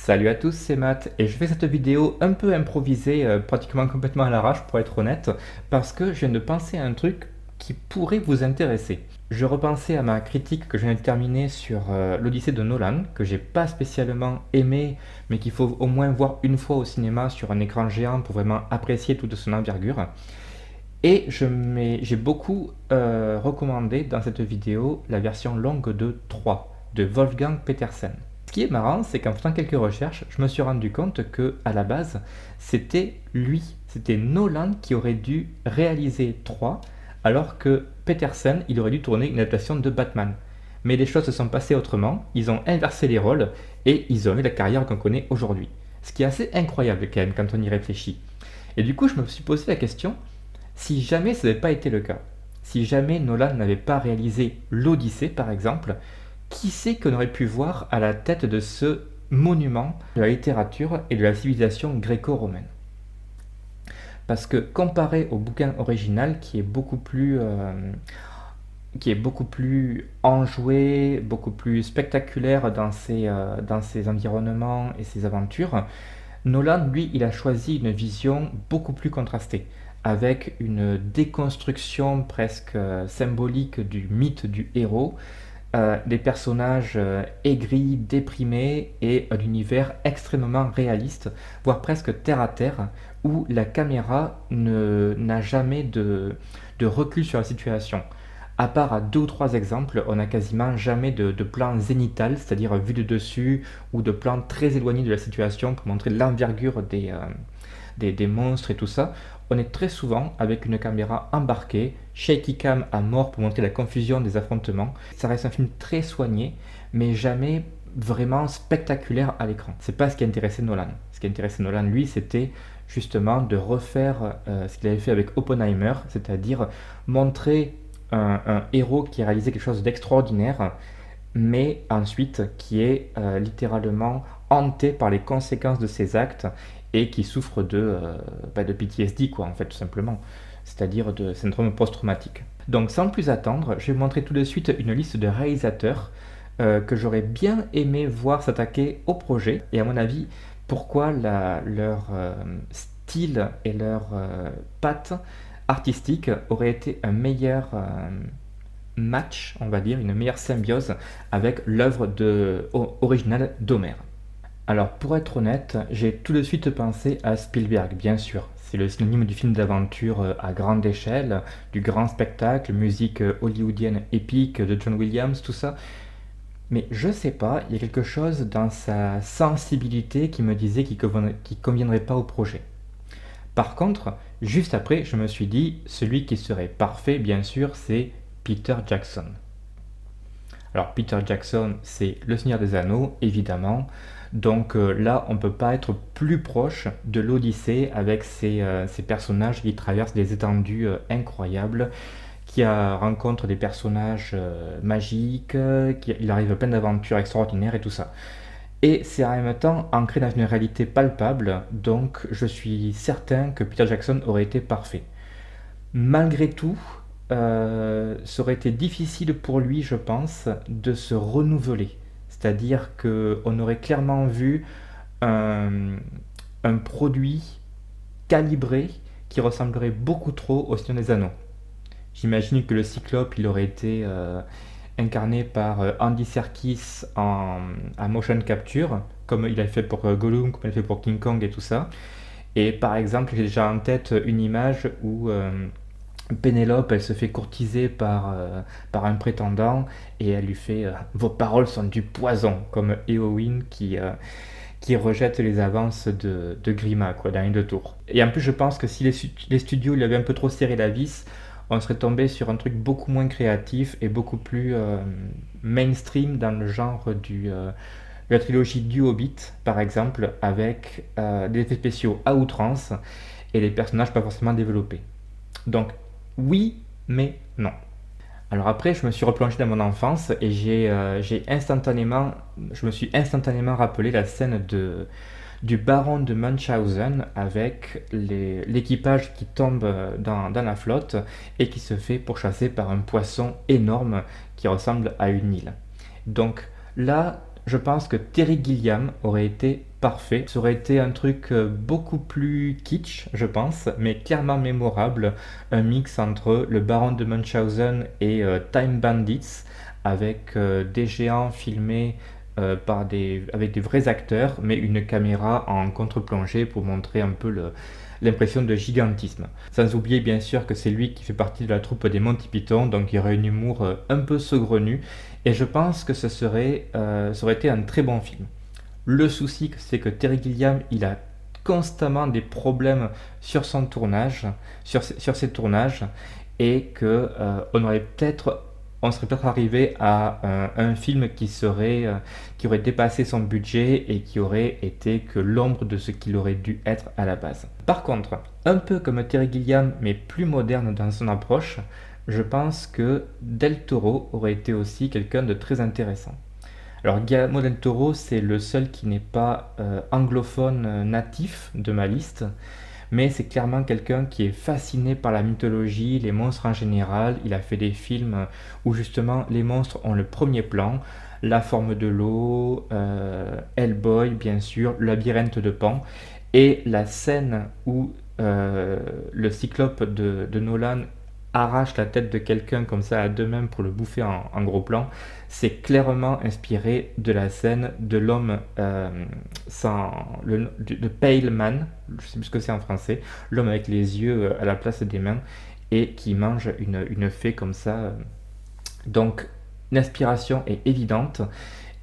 Salut à tous, c'est Matt et je fais cette vidéo un peu improvisée, pratiquement complètement à l'arrache pour être honnête, parce que je viens de penser à un truc qui pourrait vous intéresser. Je repensais à ma critique que je viens de terminer sur l'Odyssée de Nolan, que j'ai pas spécialement aimé, mais qu'il faut au moins voir une fois au cinéma sur un écran géant pour vraiment apprécier toute son envergure. Et j'ai beaucoup recommandé dans cette vidéo la version longue de 3 de Wolfgang Petersen. Ce qui est marrant, c'est qu'en faisant quelques recherches, je me suis rendu compte que à la base, c'était Nolan qui aurait dû réaliser 3, alors que Petersen, il aurait dû tourner une adaptation de Batman. Mais les choses se sont passées autrement, ils ont inversé les rôles et ils ont eu la carrière qu'on connaît aujourd'hui. Ce qui est assez incroyable quand même quand on y réfléchit. Et du coup, je me suis posé la question, si jamais ça n'avait pas été le cas, si jamais Nolan n'avait pas réalisé l'Odyssée par exemple, qui c'est qu'on aurait pu voir à la tête de ce monument de la littérature et de la civilisation gréco-romaine? Parce que comparé au bouquin original qui est beaucoup plus enjoué, beaucoup plus spectaculaire dans ses environnements et ses aventures, Nolan, lui, il a choisi une vision beaucoup plus contrastée, avec une déconstruction presque symbolique du mythe du héros, des personnages aigris, déprimés et un univers extrêmement réaliste, voire presque terre à terre, où la caméra n'a jamais de recul sur la situation. À part à deux ou trois exemples, on n'a quasiment jamais de plan zénital, c'est-à-dire vu de dessus, ou de plan très éloigné de la situation pour montrer l'envergure des monstres et tout ça. On est très souvent avec une caméra embarquée, shaky cam à mort pour montrer la confusion des affrontements. Ça reste un film très soigné, mais jamais vraiment spectaculaire à l'écran. C'est pas ce qui intéressait Nolan. Ce qui intéressait Nolan, lui, c'était justement de refaire ce qu'il avait fait avec Oppenheimer, c'est-à-dire montrer un héros qui a réalisé quelque chose d'extraordinaire, mais ensuite qui est littéralement hanté par les conséquences de ses actes et qui souffre de PTSD, quoi, en fait, tout simplement, c'est-à-dire de syndrome post-traumatique. Donc, sans plus attendre, je vais vous montrer tout de suite une liste de réalisateurs que j'aurais bien aimé voir s'attaquer au projet, et à mon avis, pourquoi leur style et leur patte artistique aurait été un meilleur match, on va dire, une meilleure symbiose avec l'œuvre originale d'Homère. Alors pour être honnête, j'ai tout de suite pensé à Spielberg, bien sûr. C'est le synonyme du film d'aventure à grande échelle, du grand spectacle, musique hollywoodienne épique de John Williams, tout ça. Mais je sais pas, il y a quelque chose dans sa sensibilité qui me disait qu'il conviendrait pas au projet. Par contre, juste après, je me suis dit, celui qui serait parfait, bien sûr, c'est Peter Jackson. Alors Peter Jackson, c'est Le Seigneur des Anneaux, évidemment. Donc là, on ne peut pas être plus proche de l'Odyssée avec ces personnages qui traversent des étendues incroyables, qui rencontrent des personnages magiques, il arrive plein d'aventures extraordinaires et tout ça. Et c'est en même temps ancré dans une réalité palpable, donc je suis certain que Peter Jackson aurait été parfait. Malgré tout, ça aurait été difficile pour lui, je pense, de se renouveler. C'est-à-dire qu'on aurait clairement vu un, un produit calibré qui ressemblerait beaucoup trop au Seigneur des Anneaux. J'imagine que le Cyclope, il aurait été incarné par Andy Serkis en motion capture, comme il a fait pour Gollum, comme il a fait pour King Kong et tout ça. Et par exemple, j'ai déjà en tête une image où Pénélope, elle se fait courtiser par un prétendant et elle lui fait vos paroles sont du poison, comme Éowyn qui rejette les avances de Grima, quoi, dans une de tour. Et en plus, je pense que si les studios lui avaient un peu trop serré la vis, on serait tombé sur un truc beaucoup moins créatif et beaucoup plus mainstream dans le genre de la trilogie du Hobbit, par exemple, avec des effets spéciaux à outrance et les personnages pas forcément développés. Donc, oui, mais non. Alors après, je me suis replongé dans mon enfance et je me suis instantanément rappelé la scène du baron de Munchausen avec l'équipage qui tombe dans la flotte et qui se fait pourchasser par un poisson énorme qui ressemble à une île. Donc là, je pense que Terry Gilliam aurait été parfait. Ça aurait été un truc beaucoup plus kitsch, je pense, mais clairement mémorable. Un mix entre le Baron de Munchausen et Time Bandits, avec des géants filmés avec des vrais acteurs, mais une caméra en contre-plongée pour montrer un peu l'impression de gigantisme. Sans oublier bien sûr que c'est lui qui fait partie de la troupe des Monty Python, donc il y aurait un humour un peu saugrenu, et je pense que ça aurait été un très bon film. Le souci, c'est que Terry Gilliam, il a constamment des problèmes sur son tournage, sur ses tournages, et que on serait peut-être arrivé à un film qui aurait dépassé son budget et qui aurait été que l'ombre de ce qu'il aurait dû être à la base. Par contre, un peu comme Terry Gilliam, mais plus moderne dans son approche, je pense que Del Toro aurait été aussi quelqu'un de très intéressant. Alors Guillermo del Toro, c'est le seul qui n'est pas anglophone natif de ma liste, mais c'est clairement quelqu'un qui est fasciné par la mythologie, les monstres en général. Il a fait des films où justement les monstres ont le premier plan, La forme de l'eau, Hellboy bien sûr, Labyrinthe de Pan, et la scène où le cyclope de Nolan arrache la tête de quelqu'un comme ça à deux mains pour le bouffer en gros plan, c'est clairement inspiré de la scène de l'homme de Pale Man, je sais plus ce que c'est en français, l'homme avec les yeux à la place des mains et qui mange une fée comme ça. Donc l'inspiration est évidente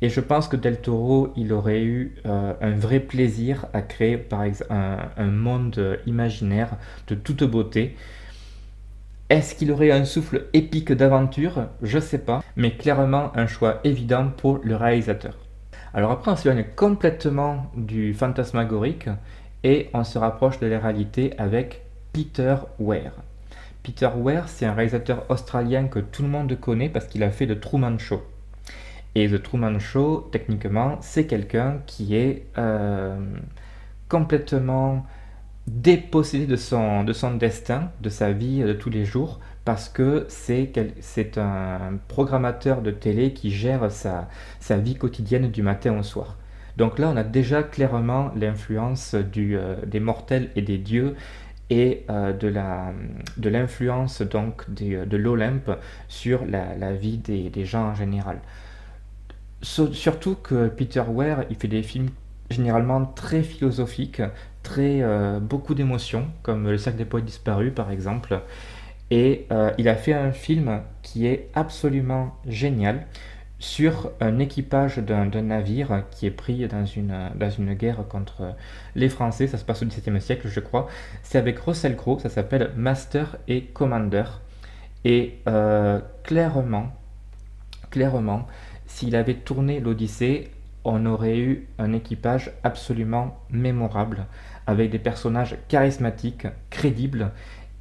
et je pense que Del Toro, il aurait eu un vrai plaisir à créer par exemple un monde imaginaire de toute beauté. Est-ce qu'il aurait un souffle épique d'aventure? Je sais pas, mais clairement un choix évident pour le réalisateur. Alors après on s'éloigne complètement du fantasmagorique et on se rapproche de la réalité avec Peter Weir. Peter Weir, c'est un réalisateur australien que tout le monde connaît parce qu'il a fait The Truman Show. Et The Truman Show, techniquement, c'est quelqu'un qui est complètement dépossédé de son destin, de sa vie de tous les jours, parce que c'est un programmateur de télé qui gère sa vie quotidienne du matin au soir. Donc là, on a déjà clairement l'influence des mortels et des dieux et de l'influence donc de l'Olympe sur la vie des gens en général. Surtout que Peter Weir, il fait des films généralement très philosophiques, beaucoup d'émotions, comme Le Cercle des Poètes Disparus par exemple. Et il a fait un film qui est absolument génial sur un équipage d'un navire qui est pris dans une guerre contre les Français. Ça se passe au XVIIe siècle, je crois. C'est avec Russell Crowe, ça s'appelle Master et Commander. Et clairement, s'il avait tourné l'Odyssée, on aurait eu un équipage absolument mémorable, avec des personnages charismatiques, crédibles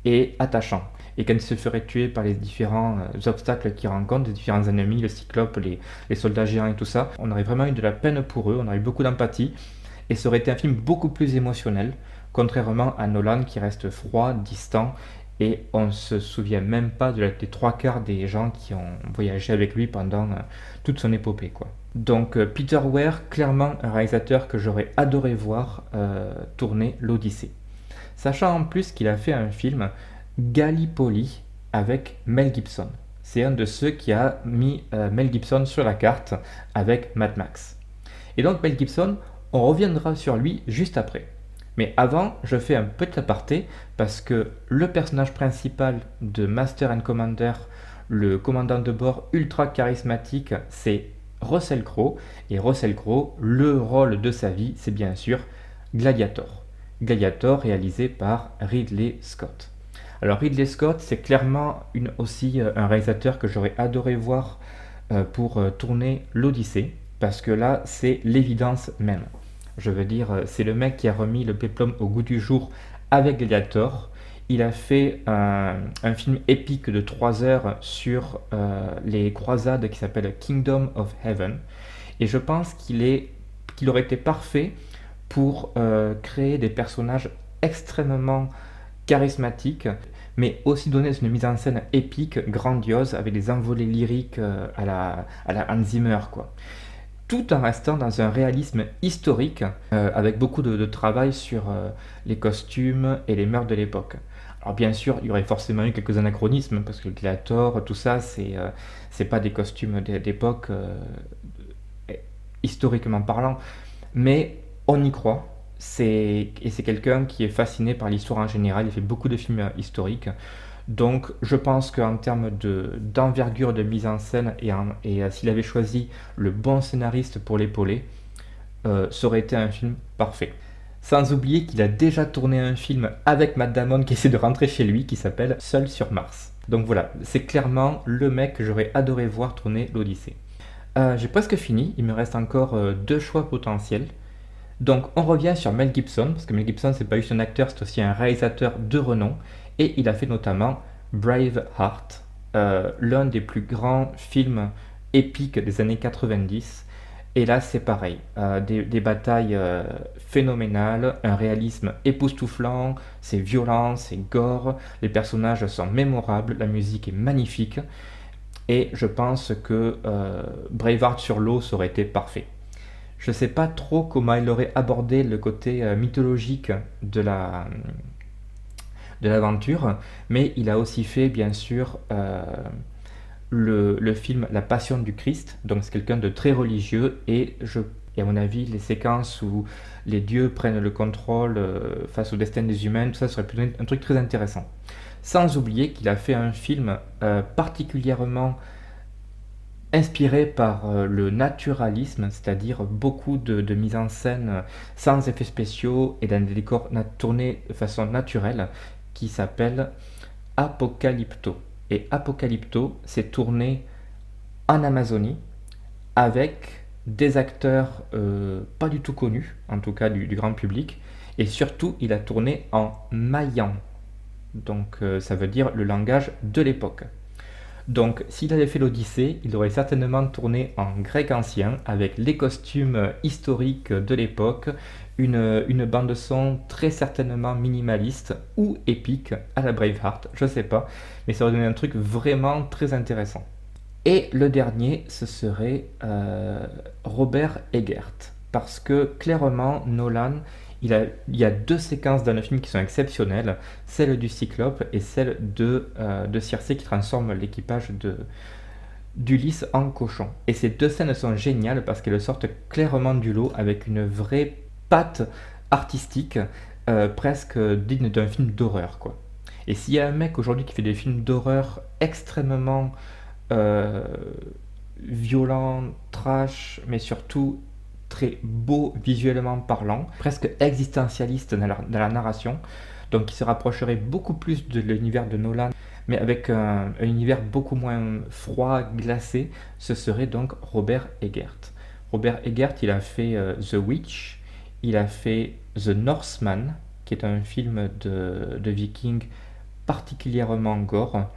et attachants. Et quand il se ferait tuer par les différents obstacles qu'il rencontre, les différents ennemis, le cyclope, les soldats géants et tout ça, on aurait vraiment eu de la peine pour eux, on aurait eu beaucoup d'empathie, et ça aurait été un film beaucoup plus émotionnel, contrairement à Nolan qui reste froid, distant, et on ne se souvient même pas des trois quarts des gens qui ont voyagé avec lui pendant toute son épopée, quoi. Donc Peter Weir, clairement un réalisateur que j'aurais adoré voir tourner l'Odyssée. Sachant en plus qu'il a fait un film Gallipoli avec Mel Gibson. C'est un de ceux qui a mis Mel Gibson sur la carte avec Mad Max. Et donc Mel Gibson, on reviendra sur lui juste après. Mais avant, je fais un petit aparté parce que le personnage principal de Master and Commander, le commandant de bord ultra charismatique, c'est Russell Crowe. Et Russell Crowe, le rôle de sa vie, c'est bien sûr Gladiator. Gladiator réalisé par Ridley Scott. Alors Ridley Scott, c'est clairement aussi un réalisateur que j'aurais adoré voir pour tourner l'Odyssée, parce que là, c'est l'évidence même. Je veux dire, c'est le mec qui a remis le péplum au goût du jour avec Gladiator. Il a fait un film épique de 3 heures sur les croisades qui s'appelle Kingdom of Heaven. Et je pense qu'il aurait été parfait pour créer des personnages extrêmement charismatiques, mais aussi donner une mise en scène épique, grandiose, avec des envolées lyriques à la Hans Zimmer, quoi. tout en restant dans un réalisme historique, avec beaucoup de travail sur les costumes et les mœurs de l'époque. Alors bien sûr, il y aurait forcément eu quelques anachronismes, parce que le gladiator, tout ça, c'est pas des costumes d'époque, historiquement parlant, mais on y croit. Et c'est quelqu'un qui est fasciné par l'histoire en général, il fait beaucoup de films historiques. Donc je pense qu'en termes d'envergure de mise en scène s'il avait choisi le bon scénariste pour l'épauler, ça aurait été un film parfait. Sans oublier qu'il a déjà tourné un film avec Matt Damon qui essaie de rentrer chez lui, qui s'appelle Seul sur Mars. Donc voilà, c'est clairement le mec que j'aurais adoré voir tourner l'Odyssée. J'ai presque fini, il me reste encore deux choix potentiels. Donc on revient sur Mel Gibson, parce que Mel Gibson c'est pas juste un acteur, c'est aussi un réalisateur de renom, et il a fait notamment Braveheart, l'un des plus grands films épiques des années 90. Et là c'est pareil, des batailles phénoménales, un réalisme époustouflant, c'est violent, c'est gore, les personnages sont mémorables, la musique est magnifique, et je pense que Braveheart sur l'eau ça aurait été parfait. Je ne sais pas trop comment il aurait abordé le côté mythologique de l'aventure, mais il a aussi fait bien sûr le film La Passion du Christ, donc c'est quelqu'un de très religieux, et à mon avis les séquences où les dieux prennent le contrôle face au destin des humains, tout ça serait plutôt un truc très intéressant. Sans oublier qu'il a fait un film particulièrement inspiré par le naturalisme, c'est-à-dire beaucoup de mise en scène sans effets spéciaux et dans des décors tournés de façon naturelle, qui s'appelle Apocalypto. Et Apocalypto, c'est tourné en Amazonie avec des acteurs pas du tout connus, en tout cas du grand public, et surtout il a tourné en mayan, donc ça veut dire le langage de l'époque. Donc, s'il avait fait l'Odyssée, il aurait certainement tourné en grec ancien, avec les costumes historiques de l'époque, une bande-son très certainement minimaliste ou épique à la Braveheart, je sais pas, mais ça aurait donné un truc vraiment très intéressant. Et le dernier, ce serait Robert Eggert. Parce que clairement, Nolan, il y a deux séquences dans le film qui sont exceptionnelles, celle du Cyclope et celle de Circé qui transforme l'équipage d'Ulysse en cochon. Et ces deux scènes sont géniales parce qu'elles sortent clairement du lot avec une vraie patte artistique, presque digne d'un film d'horreur, quoi. Et s'il y a un mec aujourd'hui qui fait des films d'horreur extrêmement euh, violent, trash, mais surtout très beau visuellement parlant, presque existentialiste dans la narration, donc qui se rapprocherait beaucoup plus de l'univers de Nolan, mais avec un univers beaucoup moins froid, glacé, ce serait donc Robert Eggert. Robert Eggert, il a fait The Witch, il a fait The Northman, qui est un film de viking particulièrement gore,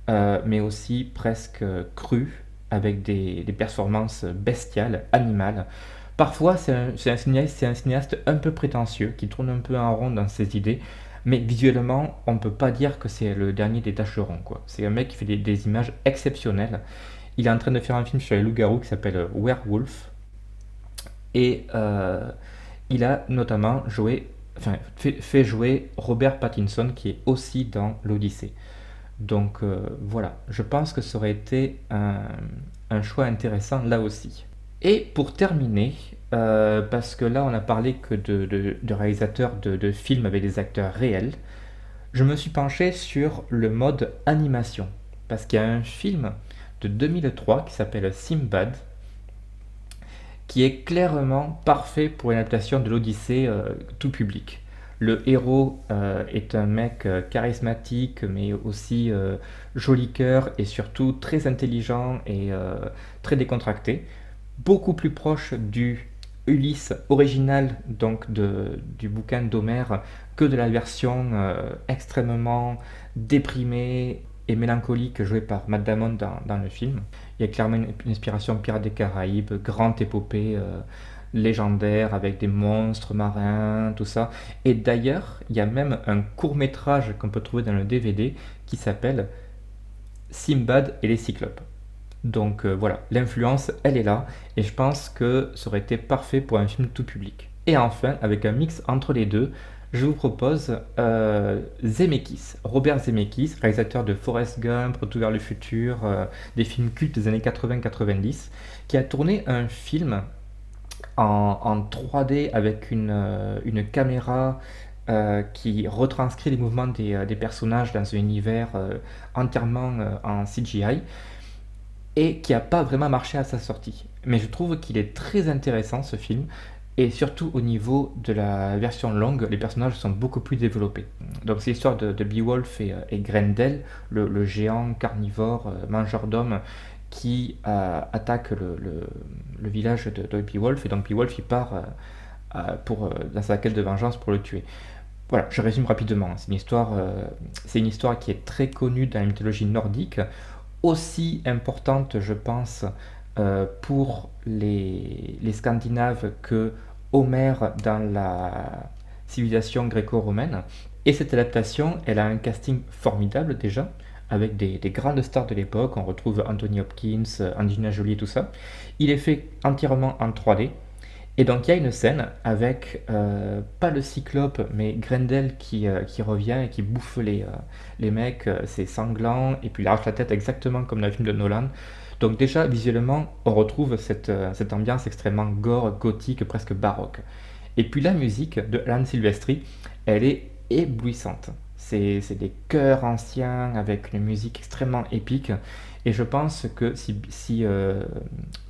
mais aussi presque cru, avec des performances bestiales, animales. Parfois, c'est un cinéaste un peu prétentieux, qui tourne un peu en rond dans ses idées, mais visuellement, on ne peut pas dire que c'est le dernier des tâcherons, quoi. C'est un mec qui fait des images exceptionnelles. Il est en train de faire un film sur les loups-garous qui s'appelle Werewolf, et il a notamment fait jouer Robert Pattinson, qui est aussi dans l'Odyssée. Donc voilà, je pense que ça aurait été un choix intéressant là aussi. Et pour terminer, parce que là on a parlé que de réalisateurs de films avec des acteurs réels, je me suis penché sur le mode animation. Parce qu'il y a un film de 2003 qui s'appelle Simbad, qui est clairement parfait pour une adaptation de l'Odyssée tout public. Le héros est un mec charismatique, mais aussi joli cœur et surtout très intelligent et très décontracté. Beaucoup plus proche du Ulysse original, donc du bouquin d'Homère, que de la version extrêmement déprimée et mélancolique jouée par Matt Damon dans le film. Il y a clairement une inspiration Pirates des Caraïbes, grande épopée légendaire avec des monstres marins, tout ça. Et d'ailleurs, il y a même un court-métrage qu'on peut trouver dans le DVD qui s'appelle Simbad et les Cyclopes. Donc voilà, l'influence, elle est là, et je pense que ça aurait été parfait pour un film tout public. Et enfin, avec un mix entre les deux, je vous propose Zemeckis, Robert Zemeckis, réalisateur de Forrest Gump, Retour vers le futur, des films cultes des années 80-90, qui a tourné un film en 3D avec une caméra qui retranscrit les mouvements des personnages dans un univers entièrement en CGI et qui n'a pas vraiment marché à sa sortie. Mais je trouve qu'il est très intéressant ce film, et surtout au niveau de la version longue, les personnages sont beaucoup plus développés. Donc c'est l'histoire de Beowulf et Grendel, le géant carnivore, mangeur d'hommes, qui attaque le village de Beowulf, et donc Beowulf il part dans sa quête de vengeance pour le tuer. Voilà, je résume rapidement. C'est une histoire qui est très connue dans la mythologie nordique, aussi importante, je pense, pour les Scandinaves que Homère dans la civilisation gréco-romaine. Et cette adaptation, elle a un casting formidable déjà, avec des grandes stars de l'époque. On retrouve Anthony Hopkins, Angelina Jolie et tout ça. Il est fait entièrement en 3D. Et donc il y a une scène avec, pas le cyclope, mais Grendel qui revient et qui bouffe les mecs, c'est sanglant, et puis il arrache la tête exactement comme dans le film de Nolan. Donc déjà, visuellement, on retrouve cette ambiance extrêmement gore, gothique, presque baroque. Et puis la musique de Alan Silvestri, elle est éblouissante. C'est des chœurs anciens avec une musique extrêmement épique. Et je pense que si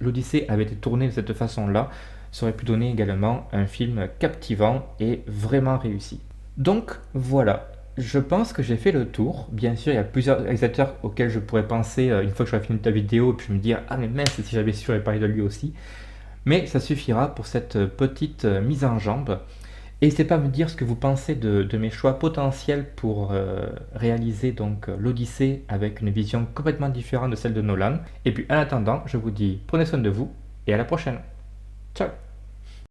l'Odyssée avait été tournée de cette façon-là, ça aurait pu donner également un film captivant et vraiment réussi. Donc voilà, je pense que j'ai fait le tour. Bien sûr, il y a plusieurs réalisateurs auxquels je pourrais penser une fois que j'aurai fini ta vidéo, et puis me dire ah mais mince, si j'avais su, j'aurais parlé de lui aussi. Mais ça suffira pour cette petite mise en jambe. N'hésitez pas à me dire ce que vous pensez de mes choix potentiels pour réaliser donc l'Odyssée avec une vision complètement différente de celle de Nolan. Et puis en attendant, je vous dis prenez soin de vous et à la prochaine. Ciao.